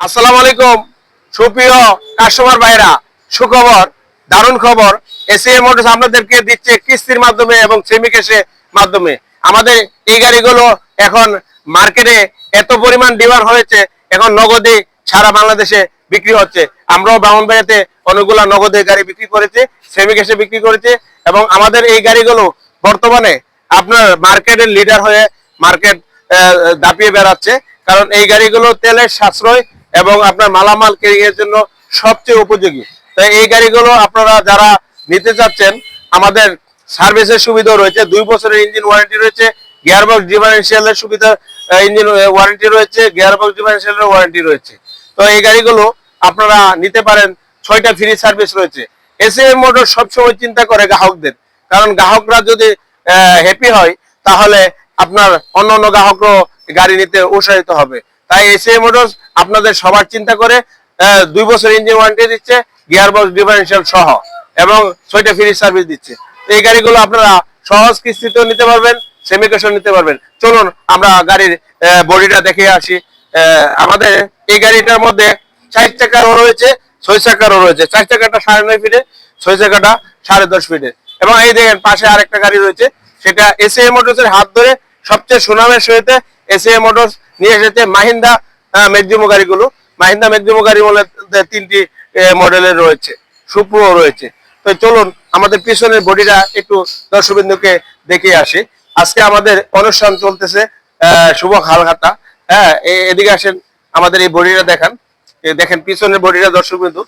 আসসালামু আলাইকুম সুপ্রিয় কাস্টমার ভাইরা, সুখবর, দারুণ খবর। এসএম মোটরস আপনাদেরকে দিচ্ছে কিস্তির মাধ্যমে এবং সেমি ক্যাশের মাধ্যমে। আমাদের এই গাড়িগুলো এখন মার্কেটে এত পরিমাণ ডিমান্ড হয়েছে, এখন নগদে সারা বাংলাদেশে বিক্রি হচ্ছে। আমরাও ব্রাহ্মণবাড়িয়াতে অনেকগুলো নগদে গাড়ি বিক্রি করেছি, সেমি ক্যাশে বিক্রি করেছি এবং আমাদের এই গাড়িগুলো বর্তমানে আপনার মার্কেটের লিডার হয়ে মার্কেট দাপিয়ে বেড়াচ্ছে। কারণ এই গাড়িগুলো তেলের সাশ্রয় এবং আপনার মালামাল ক্যারিং এর জন্য সবচেয়ে উপযোগী। তাই এই গাড়িগুলো আপনারা যারা নিতে চাচ্ছেন, আমাদের সার্ভিসের সুবিধাও রয়েছে, 2 বছরের ইঞ্জিন ওয়ারেন্টি রয়েছে, গিয়ারবক্স ডিফারেনশিয়ালের সুবিধা, ইঞ্জিন ওয়ারেন্টি রয়েছে, গিয়ারবক্স ডিফারেনশিয়ালের ওয়ারেন্টি রয়েছে। তো এই গাড়িগুলো আপনারা নিতে পারেন, 6টা ফ্রি সার্ভিস রয়েছে। এসএম মোটর সবসময় চিন্তা করে গ্রাহকদের, কারণ গ্রাহকরা যদি হ্যাপি হয় তাহলে আপনার অন্য গ্রাহকরাও গাড়ি নিতে উৎসাহিত হবে। তাই এসএম মোটরস আপনাদের সবার চিন্তা করে 2 বছর ইঞ্জিন ওয়ারেন্টি দিচ্ছে, গিয়ারবক্স ডিফারেনশিয়াল সহ এবং 6টা ফ্রি সার্ভিস দিচ্ছে। এই গাড়িগুলো আপনারা সহজ কিস্তিতেও নিতে পারবেন, সেমি ক্যাশও নিতে পারবেন। চলুন আমরা গাড়ির বডিটা দেখে আসি। আমাদের এই গাড়িটার মধ্যে 4 চাকারও রয়েছে, 6 চাকারও রয়েছে। 4 চাকাটা 9.5 ফিটে, 6 চাকাটা 10.5 ফিটে। এবং এই দেখেন পাশে আরেকটা গাড়ি রয়েছে, সেটা এসএম মোটরসের হাত ধরে সবচেয়ে সুনামের সহিত এসএম মোটরস নিয়ে এসেছে মাহিন্দ্রা ম্যাক্সিমো গাড়িগুলো। মাহিন্দ্রা ম্যাক্সিমো গাড়ি বলে 3টি মডেলের রয়েছে, সুপ্রো রয়েছে। তো চলুন আমাদের পিছনের বডিটা একটু দর্শকবৃন্দকে দেখে আসি। আজকে আমাদের অনুষ্ঠান চলতেছে শুভ হালখাতা। হ্যাঁ, এদিকে আসেন, আমাদের এই বডিটা দেখান। দেখেন পিছনের বডিটা দর্শকবৃন্দ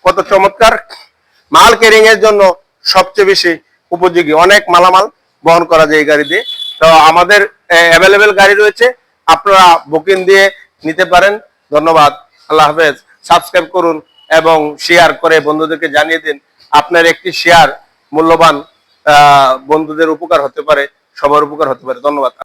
কত চমৎকার। মাল ক্যারিং এর জন্য সবচেয়ে বেশি উপযোগী, অনেক মালামাল বহন করা যায় এই গাড়ি দিয়ে। তো আমাদের অ্যাভেলেবেল গাড়ি রয়েছে, আপনারা বুকিং দিয়ে নিতে পারেন। ধন্যবাদ, আল্লাহ হাফেজ। সাবস্ক্রাইব করুন এবং শেয়ার করে বন্ধুদেরকে জানিয়ে দিন। আপনার একটি শেয়ার মূল্যবান, বন্ধুদের উপকার হতে পারে, সবার উপকার হতে পারে। ধন্যবাদ।